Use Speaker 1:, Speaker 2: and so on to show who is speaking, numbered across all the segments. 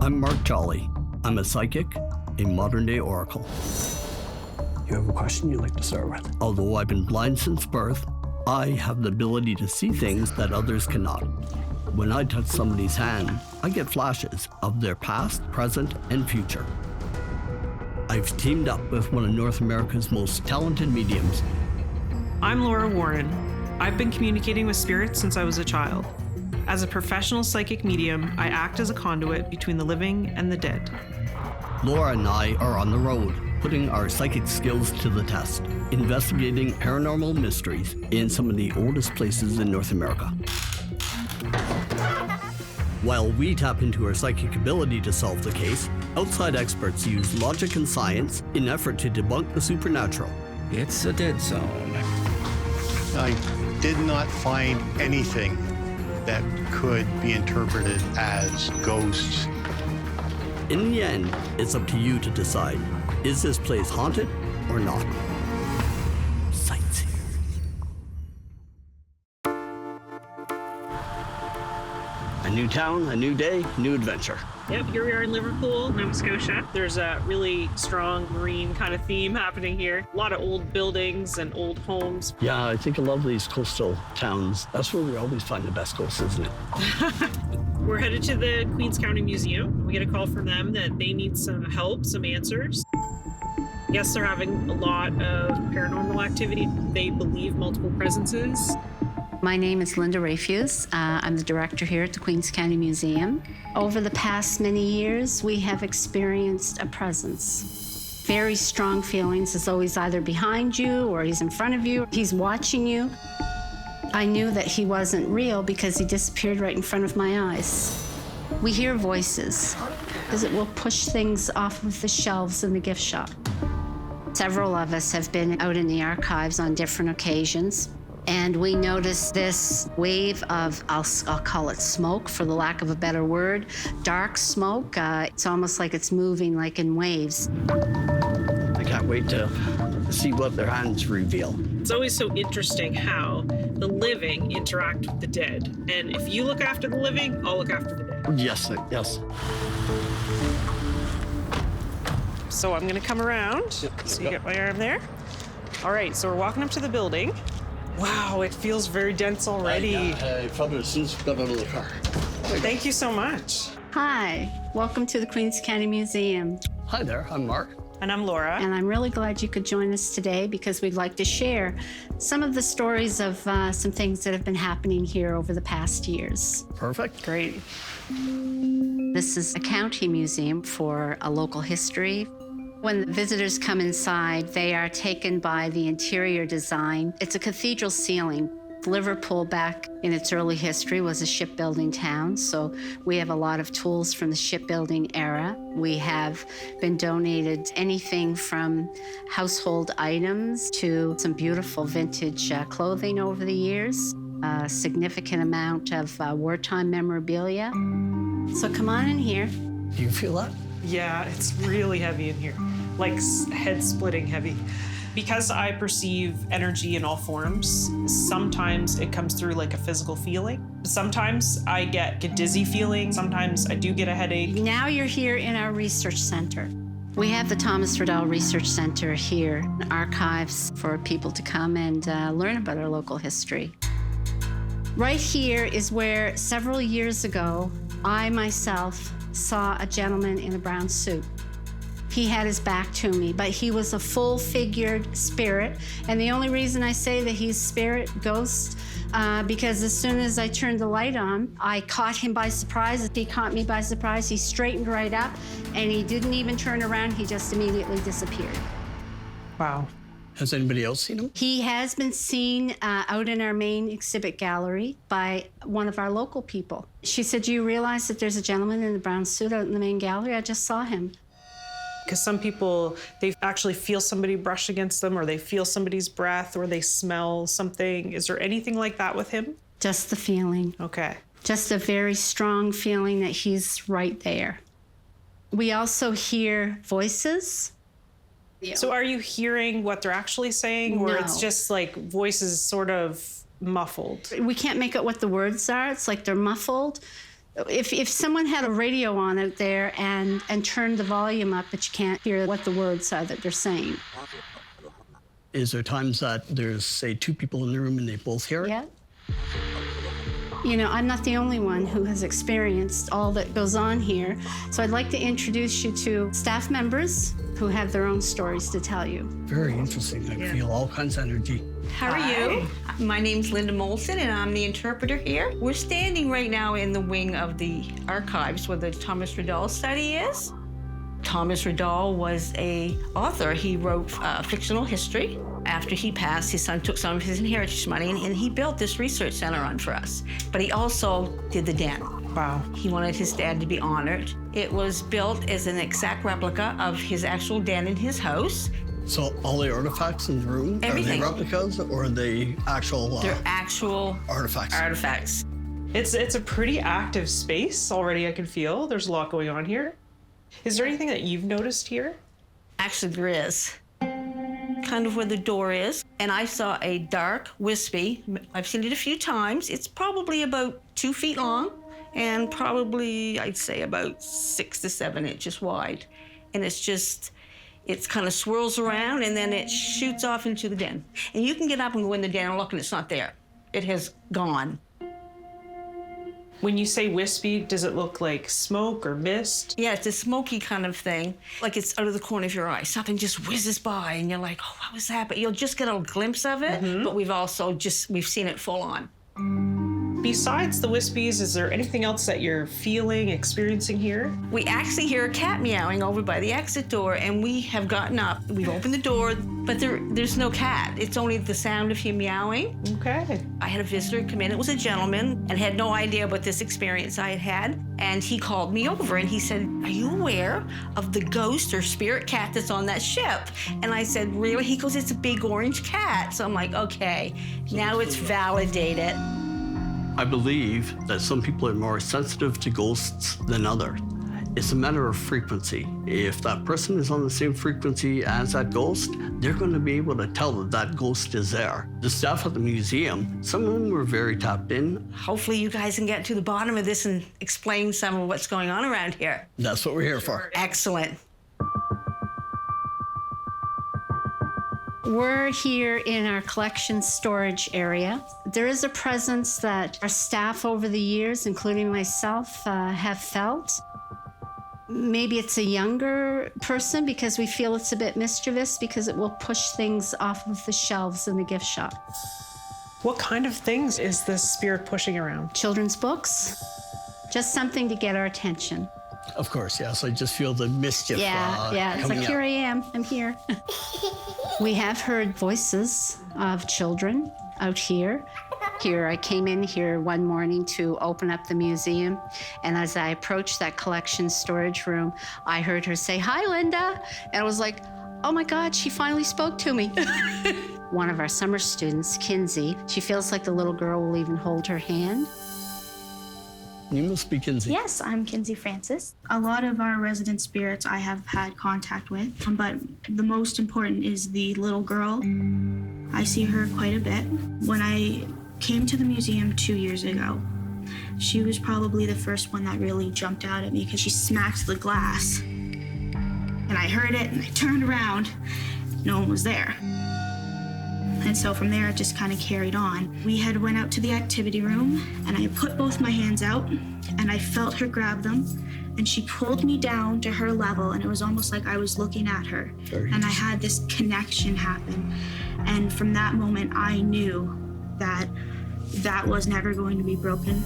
Speaker 1: I'm Mark Jolly. I'm a psychic, a modern-day oracle.
Speaker 2: You have a question you'd like to start with?
Speaker 1: Although I've been blind since birth, I have the ability to see things that others cannot. When I touch somebody's hand, I get flashes of their past, present, and future. I've teamed up with one of North America's most talented mediums.
Speaker 3: I'm Laura Warren. I've been communicating with spirits since I was a child. As a professional psychic medium, I act as a conduit between the living and the dead.
Speaker 1: Laura and I are on the road, putting our psychic skills to the test, investigating paranormal mysteries in some of the oldest places in North America. While we tap into our psychic ability to solve the case, outside experts use logic and science in an effort to debunk the supernatural.
Speaker 4: It's a dead zone.
Speaker 5: I did not find anything that could be interpreted as ghosts.
Speaker 1: In the end, it's up to you to decide, is this place haunted or not? Sightseeing. A new town, a new day, new adventure.
Speaker 3: Yep, here we are in Liverpool, Nova Scotia. There's a really strong marine kind of theme happening here. A lot of old buildings and old homes.
Speaker 1: Yeah, I think a lot of these coastal towns, that's where we always find the best ghosts, isn't it?
Speaker 3: We're headed to the Queens County Museum. We get a call from them that they need some help, some answers. I guess they're having a lot of paranormal activity. They believe multiple presences.
Speaker 6: My name is Linda Rayfuse. I'm the director here at the Queens County Museum. Over the past many years, we have experienced a presence. Very strong feelings as though he's either behind you or he's in front of you. He's watching you. I knew that he wasn't real because he disappeared right in front of my eyes. We hear voices because it will push things off of the shelves in the gift shop. Several of us have been out in the archives on different occasions. And we noticed this wave of, I'll call it smoke, for the lack of a better word, dark smoke. It's almost like it's moving like in waves.
Speaker 1: I can't wait to see what their hands reveal.
Speaker 3: It's always so interesting how the living interact with the dead. And if you look after the living, I'll look after the dead.
Speaker 1: Yes, yes.
Speaker 3: So I'm gonna come around. So you get my arm there. All right, so we're walking up to the building. Wow, it feels very dense already.
Speaker 1: I felt it as soon as we got out of the car.
Speaker 3: Thank you so much.
Speaker 6: Hi, welcome to the Queens County Museum.
Speaker 1: Hi there, I'm Mark.
Speaker 3: And I'm Laura.
Speaker 6: And I'm really glad you could join us today because we'd like to share some of the stories of some things that have been happening here over the past years.
Speaker 1: Perfect.
Speaker 3: Great.
Speaker 6: This is a county museum for a local history. When the visitors come inside, they are taken by the interior design. It's a cathedral ceiling. Liverpool, back in its early history, was a shipbuilding town, so we have a lot of tools from the shipbuilding era. We have been donated anything from household items to some beautiful vintage clothing over the years, a significant amount of wartime memorabilia. So come on in here.
Speaker 1: Do you feel that?
Speaker 3: Yeah, it's really heavy in here, like head-splitting heavy. Because I perceive energy in all forms, sometimes it comes through like a physical feeling. Sometimes I get a dizzy feeling. Sometimes I do get a headache.
Speaker 6: Now you're here in our research center. We have the Thomas Raddal Research Center here, archives for people to come and learn about our local history. Right here is where several years ago, I myself saw a gentleman in a brown suit. He had his back to me, but he was a full-figured spirit. And the only reason I say that he's spirit, ghost, because as soon as I turned the light on, I caught him by surprise. He caught me by surprise. He straightened right up, and he didn't even turn around. He just immediately disappeared.
Speaker 3: Wow.
Speaker 1: Has anybody else seen him?
Speaker 6: He has been seen out in our main exhibit gallery by one of our local people. She said, "Do you realize that there's a gentleman in a brown suit out in the main gallery? I just saw him."
Speaker 3: Because some people, they actually feel somebody brush against them, or they feel somebody's breath, or they smell something. Is there anything like that with him?
Speaker 6: Just the feeling.
Speaker 3: Okay.
Speaker 6: Just a very strong feeling that he's right there. We also hear voices.
Speaker 3: So are you hearing what they're actually saying, or
Speaker 6: No.
Speaker 3: it's just like voices sort of muffled?
Speaker 6: We can't make out what the words are. It's like they're muffled. If someone had a radio on out there and turned the volume up, but you can't hear what the words are that they're saying.
Speaker 1: Is there times that there's, say, 2 people in the room and they both hear it?
Speaker 6: Yeah. You know, I'm not the only one who has experienced all that goes on here. So I'd like to introduce you to staff members who have their own stories to tell you.
Speaker 1: Very interesting. I feel all kinds of energy.
Speaker 7: How are you? My name's Linda Molson, and I'm the interpreter here. We're standing right now in the wing of the archives where the Thomas Raddal study is. Thomas Raddal was an author. He wrote fictional history. After he passed, his son took some of his inheritance money, and he built this research center on for us. But he also did the den.
Speaker 3: Wow.
Speaker 7: He wanted his dad to be honored. It was built as an exact replica of his actual den in his house.
Speaker 1: So all the artifacts in the room,
Speaker 7: Everything.
Speaker 1: are they replicas or are they actual
Speaker 7: They're actual
Speaker 1: artifacts?
Speaker 3: It's a pretty active space already, I can feel. There's a lot going on here. Is there anything that you've noticed here?
Speaker 7: Actually, there is. Kind of where the door is. And I saw a dark, wispy, I've seen it a few times. It's probably about 2 feet long and probably, I'd say, about 6 to 7 inches wide. And it kind of swirls around and then it shoots off into the den. And you can get up and go in the den and look and it's not there. It has gone.
Speaker 3: When you say wispy, does it look like smoke or mist?
Speaker 7: Yeah, it's a smoky kind of thing, like it's out of the corner of your eye. Something just whizzes by and you're like, oh, what was that? But you'll just get a glimpse of it, but we've seen it full on.
Speaker 3: Besides the wispies, is there anything else that you're feeling, experiencing here?
Speaker 7: We actually hear a cat meowing over by the exit door, and we have gotten up. We've opened the door, but there's no cat. It's only the sound of him meowing.
Speaker 3: Okay.
Speaker 7: I had a visitor come in. It was a gentleman and had no idea about this experience I had had. And he called me over and he said, are you aware of the ghost or spirit cat that's on that ship? And I said, really? He goes, it's a big orange cat. So I'm like, okay, now it's validated.
Speaker 1: I believe that some people are more sensitive to ghosts than others. It's a matter of frequency. If that person is on the same frequency as that ghost, they're going to be able to tell that that ghost is there. The staff at the museum, some of them were very tapped in.
Speaker 7: Hopefully you guys can get to the bottom of this and explain some of what's going on around here.
Speaker 1: That's what we're here for.
Speaker 7: Excellent.
Speaker 6: We're here in our collection storage area. There is a presence that our staff over the years, including myself, have felt. Maybe it's a younger person because we feel it's a bit mischievous because it will push things off of the shelves in the gift shop.
Speaker 3: What kind of things is this spirit pushing around?
Speaker 6: Children's books, just something to get our attention.
Speaker 1: Of course, yes. I just feel the mischief.
Speaker 6: Yeah. It's like, here I am. I'm here. We have heard voices of children out here. I came in here one morning to open up the museum, and as I approached that collection storage room, I heard her say, hi, Linda. And I was like, oh my God, she finally spoke to me. One of our summer students, Kinsey, she feels like the little girl will even hold her hand.
Speaker 1: You must be Kinsey.
Speaker 8: Yes, I'm Kinsey Francis. A lot of our resident spirits I have had contact with, but the most important is the little girl. I see her quite a bit. When I came to the museum 2 years ago, she was probably the first one that really jumped out at me because she smacked the glass. And I heard it and I turned around, no one was there. And so from there, it just kind of carried on. We had went out to the activity room and I put both my hands out and I felt her grab them and she pulled me down to her level and it was almost like I was looking at her. And I had this connection happen. And from that moment, I knew that that was never going to be broken.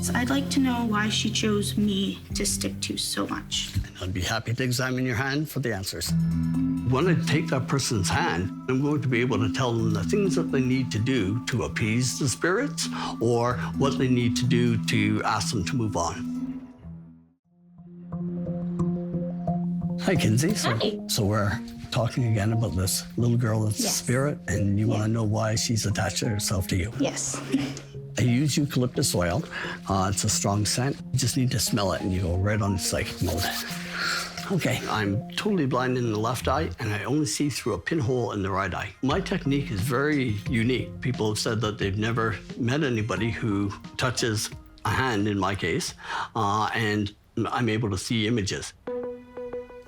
Speaker 8: So I'd like to know why she chose me to stick to so much.
Speaker 1: I'd be happy to examine your hand for the answers. When I take that person's hand, I'm going to be able to tell them the things that they need to do to appease the spirits or what they need to do to ask them to move on. Hi, Kinsey. So we're talking again about this little girl that's a spirit, and you want to know why she's attached herself to you.
Speaker 8: Yes.
Speaker 1: I use eucalyptus oil. It's a strong scent. You just need to smell it and you go right on psychic mode. Okay, I'm totally blind in the left eye and I only see through a pinhole in the right eye. My technique is very unique. People have said that they've never met anybody who touches a hand in my case, and I'm able to see images.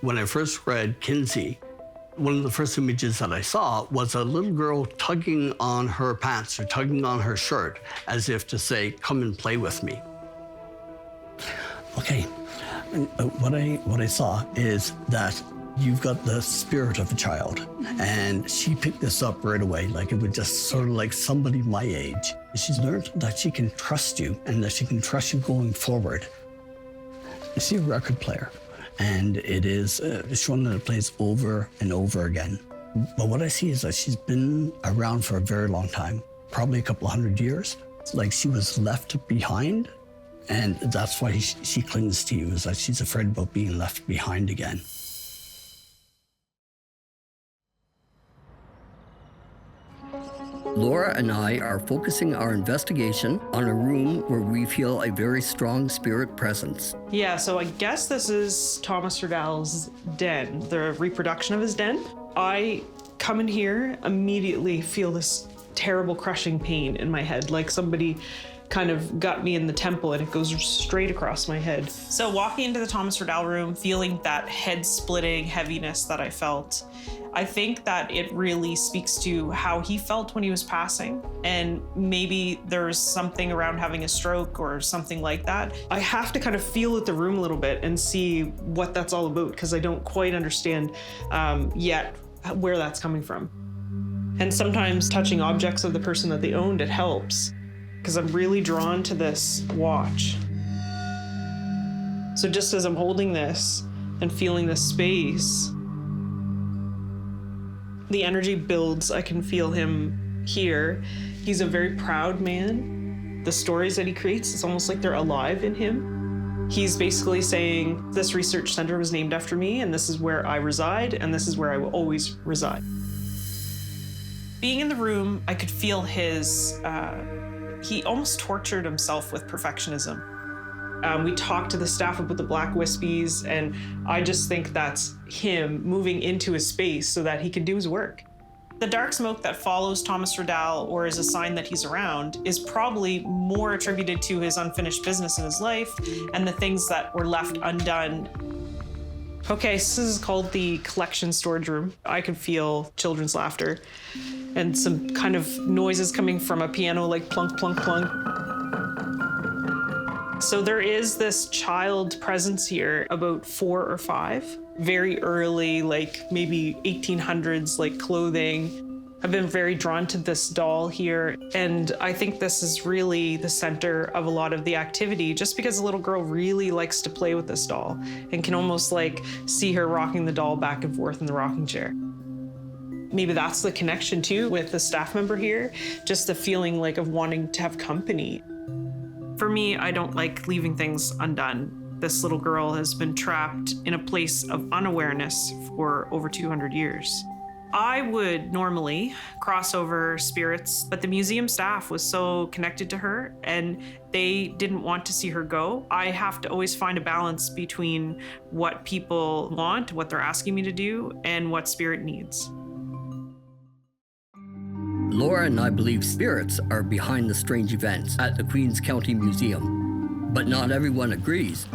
Speaker 1: When I first read Kinsey, one of the first images that I saw was a little girl tugging on her pants or tugging on her shirt as if to say, come and play with me. Okay, what I saw is that you've got the spirit of a child, and she picked this up right away, like it was just sort of like somebody my age. She's learned that she can trust you and that she can trust you going forward. I see a record player, and it's one that plays over and over again. But what I see is that she's been around for a very long time, probably a couple 100 years. It's like she was left behind, and that's why she clings to you, is that she's afraid about being left behind again.
Speaker 9: Laura and I are focusing our investigation on a room where we feel a very strong spirit presence.
Speaker 3: Yeah, so I guess this is Thomas Raddal's den, the reproduction of his den. I come in here, immediately feel this terrible crushing pain in my head, like somebody kind of got me in the temple and it goes straight across my head. So walking into the Thomas Raddal room, feeling that head-splitting heaviness that I felt, I think that it really speaks to how he felt when he was passing. And maybe there's something around having a stroke or something like that. I have to kind of feel at the room a little bit and see what that's all about, because I don't quite understand yet where that's coming from. And sometimes touching objects of the person that they owned, it helps, because I'm really drawn to this watch. So just as I'm holding this and feeling this space, the energy builds. I can feel him here. He's a very proud man. The stories that he creates, it's almost like they're alive in him. He's basically saying, this research center was named after me, and this is where I reside, and this is where I will always reside. Being in the room, I could feel his, he almost tortured himself with perfectionism. We talked to the staff about the black wispies, and I just think that's him moving into his space so that he can do his work. The dark smoke that follows Thomas Raddal, or is a sign that he's around, is probably more attributed to his unfinished business in his life and the things that were left undone. Okay, so this is called the collection storage room. I could feel children's laughter and some kind of noises coming from a piano, like plunk, plunk, plunk. So there is this child presence here, about 4 or 5, very early, like maybe 1800s, like clothing. I've been very drawn to this doll here, and I think this is really the center of a lot of the activity, just because the little girl really likes to play with this doll and can almost like see her rocking the doll back and forth in the rocking chair. Maybe that's the connection too with the staff member here, just the feeling like of wanting to have company. For me, I don't like leaving things undone. This little girl has been trapped in a place of unawareness for over 200 years. I would normally cross over spirits, but the museum staff was so connected to her and they didn't want to see her go. I have to always find a balance between what people want, what they're asking me to do, and what spirit needs.
Speaker 9: Laura and I believe spirits are behind the strange events at the Queens County Museum, but not everyone agrees.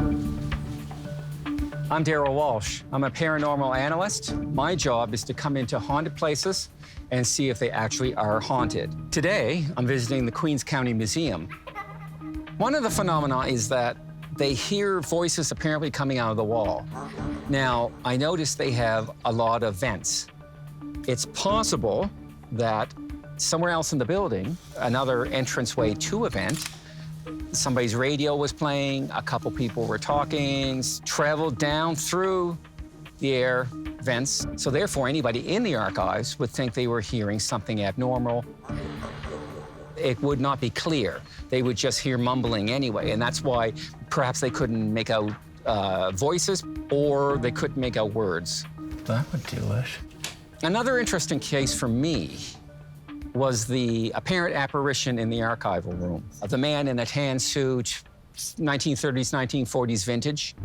Speaker 10: I'm Darryl Walsh. I'm a paranormal analyst. My job is to come into haunted places and see if they actually are haunted. Today, I'm visiting the Queens County Museum. One of the phenomena is that they hear voices apparently coming out of the wall. Now, I noticed they have a lot of vents. It's possible that somewhere else in the building, another entranceway to a vent, somebody's radio was playing, a couple people were talking, traveled down through the air vents. So therefore, anybody in the archives would think they were hearing something abnormal. It would not be clear. They would just hear mumbling anyway, and that's why perhaps they couldn't make out voices, or they couldn't make out words.
Speaker 4: That would do it.
Speaker 10: Another interesting case for me was the apparent apparition in the archival room of the man in a tan suit, 1930s, 1940s vintage.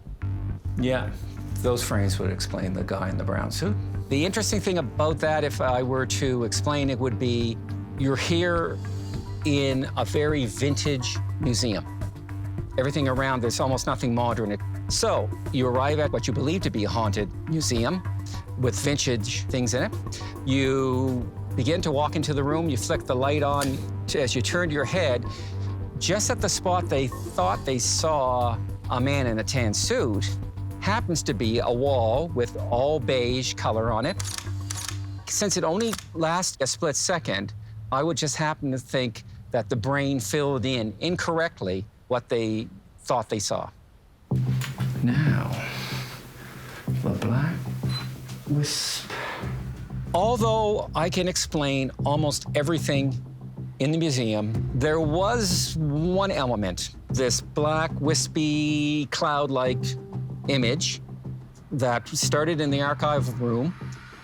Speaker 4: Yeah, those frames would explain the guy in the brown suit.
Speaker 10: The interesting thing about that, if I were to explain it, would be you're here in a very vintage museum. Everything around, there's almost nothing modern. So you arrive at what you believe to be a haunted museum with vintage things in it. You begin to walk into the room, you flick the light on. As you turn your head, just at the spot they thought they saw a man in a tan suit, happens to be a wall with all beige color on it. Since it only lasts a split second, I would just happen to think that the brain filled in incorrectly what they thought they saw.
Speaker 4: Now, the black wisp.
Speaker 10: Although I can explain almost everything in the museum, there was one element, this black, wispy, cloud-like image that started in the archive room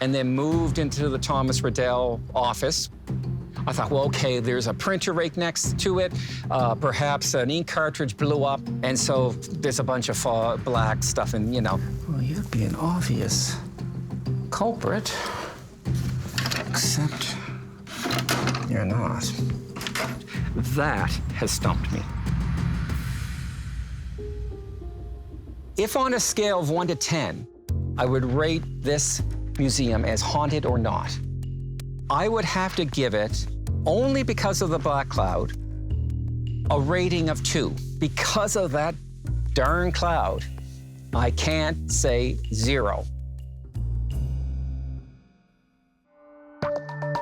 Speaker 10: and then moved into the Thomas Raddal office. I thought, well, okay, there's a printer right next to it. Perhaps an ink cartridge blew up, and so there's a bunch of black stuff, and you know.
Speaker 4: Well, you'd be an obvious culprit, except you're not.
Speaker 10: That has stumped me. If on a scale of 1 to 10, I would rate this museum as haunted or not, I would have to give it, only because of the black cloud, a rating of 2. Because of that darn cloud, I can't say 0.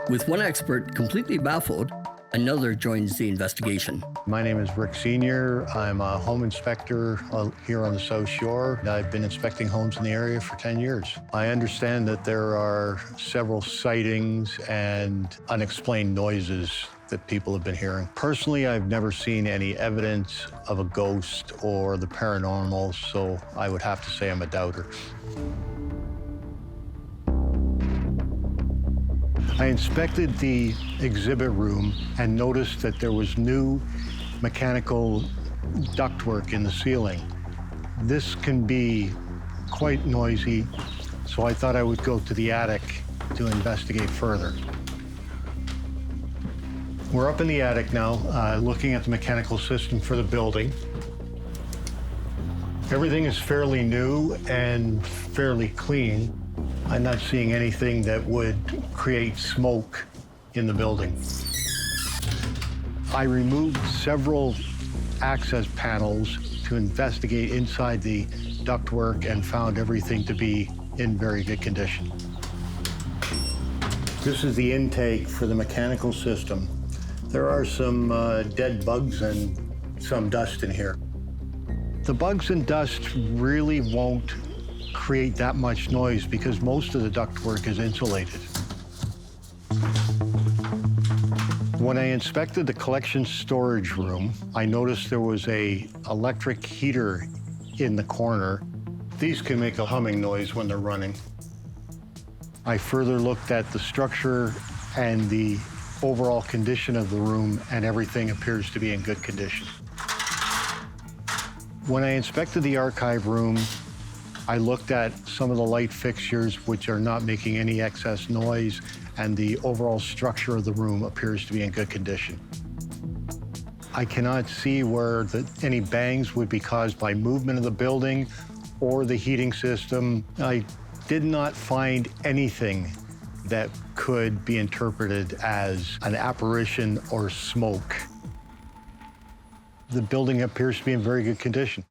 Speaker 9: With one expert completely baffled, another joins the investigation.
Speaker 5: My name is Rick Sr. I'm a home inspector here on the South Shore. I've been inspecting homes in the area for 10 years. I understand that there are several sightings and unexplained noises that people have been hearing. Personally, I've never seen any evidence of a ghost or the paranormal, so I would have to say I'm a doubter. I inspected the exhibit room and noticed that there was new mechanical ductwork in the ceiling. This can be quite noisy, so I thought I would go to the attic to investigate further. We're up in the attic now, looking at the mechanical system for the building. Everything is fairly new and fairly clean. I'm not seeing anything that would create smoke in the building. I removed several access panels to investigate inside the ductwork and found everything to be in very good condition. This is the intake for the mechanical system. There are some dead bugs and some dust in here. The bugs and dust really won't create that much noise because most of the ductwork is insulated. When I inspected the collection storage room, I noticed there was an electric heater in the corner. These can make a humming noise when they're running. I further looked at the structure and the overall condition of the room, and everything appears to be in good condition. When I inspected the archive room, I looked at some of the light fixtures, which are not making any excess noise, and the overall structure of the room appears to be in good condition. I cannot see where any bangs would be caused by movement of the building or the heating system. I did not find anything that could be interpreted as an apparition or smoke. The building appears to be in very good condition.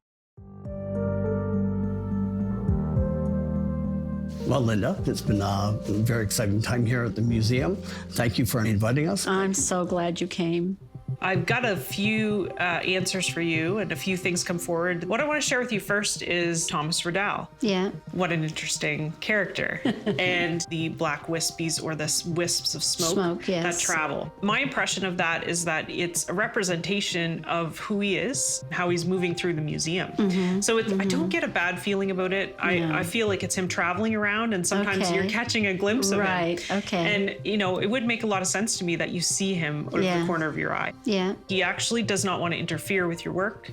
Speaker 1: Well, Linda, it's been a very exciting time here at the museum. Thank you for inviting us.
Speaker 6: I'm so glad you came.
Speaker 3: I've got a few answers for you and a few things come forward. What I want to share with you first is Thomas Raddal.
Speaker 6: Yeah.
Speaker 3: What an interesting character. And the black wispies, or the wisps of smoke
Speaker 6: yes,
Speaker 3: that travel. My impression of that is that it's a representation of who he is, how he's moving through the museum.
Speaker 6: Mm-hmm.
Speaker 3: So I don't get a bad feeling about it. I feel like it's him traveling around, and sometimes you're catching a glimpse of him.
Speaker 6: Right, okay.
Speaker 3: And, you know, it would make a lot of sense to me that you see him out of the corner of your eye.
Speaker 6: Yeah.
Speaker 3: He actually does not want to interfere with your work,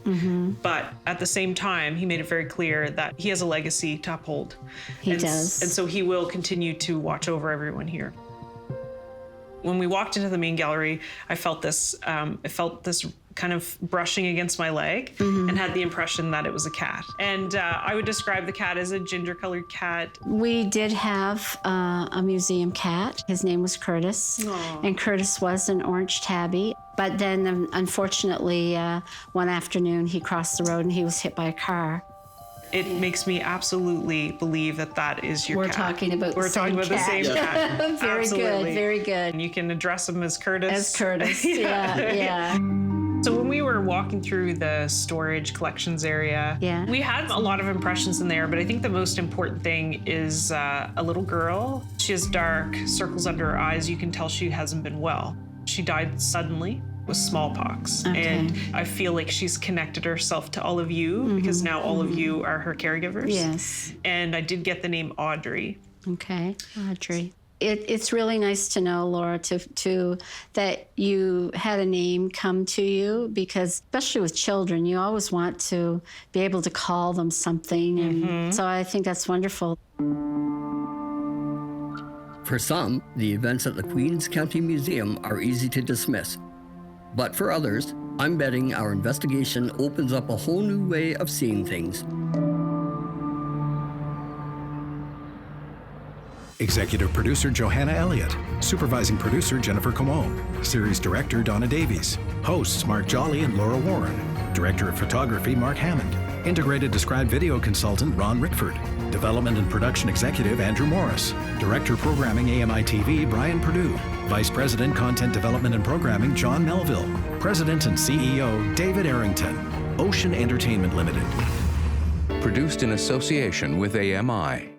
Speaker 3: but at the same time, he made it very clear that he has a legacy to uphold.
Speaker 6: He does.
Speaker 3: And so he will continue to watch over everyone here. When we walked into the main gallery, I felt this kind of brushing against my leg and had the impression that it was a cat. And I would describe the cat as a ginger-colored cat.
Speaker 6: We did have a museum cat. His name was Curtis.
Speaker 3: Aww.
Speaker 6: And Curtis was an orange tabby. But then, unfortunately, one afternoon he crossed the road and he was hit by a car.
Speaker 3: It makes me absolutely believe that that is your
Speaker 6: We're
Speaker 3: cat.
Speaker 6: talking about
Speaker 3: We're
Speaker 6: the same
Speaker 3: talking about
Speaker 6: cat.
Speaker 3: the same cat.
Speaker 6: Very
Speaker 3: Absolutely.
Speaker 6: good, very good.
Speaker 3: And you can address him as Curtis.
Speaker 6: As Curtis, yeah.
Speaker 3: So when we were walking through the storage collections area, we had a lot of impressions in there, but I think the most important thing is a little girl. She has dark circles under her eyes. You can tell she hasn't been well. She died suddenly with smallpox.
Speaker 6: Okay.
Speaker 3: And I feel like she's connected herself to all of you because now all of you are her caregivers.
Speaker 6: Yes.
Speaker 3: And I did get the name Audrey.
Speaker 6: Okay, Audrey. It's really nice to know, Laura, to that you had a name come to you, because especially with children, you always want to be able to call them something. And so I think that's wonderful.
Speaker 9: For some, the events at the Queens County Museum are easy to dismiss. But for others, I'm betting our investigation opens up a whole new way of seeing things.
Speaker 11: Executive producer Johanna Elliott. Supervising producer Jennifer Comeau. Series director Donna Davies. Hosts Mark Jolly and Laura Warren. Director of photography Mark Hammond. Integrated described video consultant Ron Rickford. Development and production executive Andrew Morris. Director programming AMI TV Brian Perdue. Vice President Content Development and Programming John Melville. President and CEO David Arrington. Ocean Entertainment Limited.
Speaker 12: Produced in association with AMI.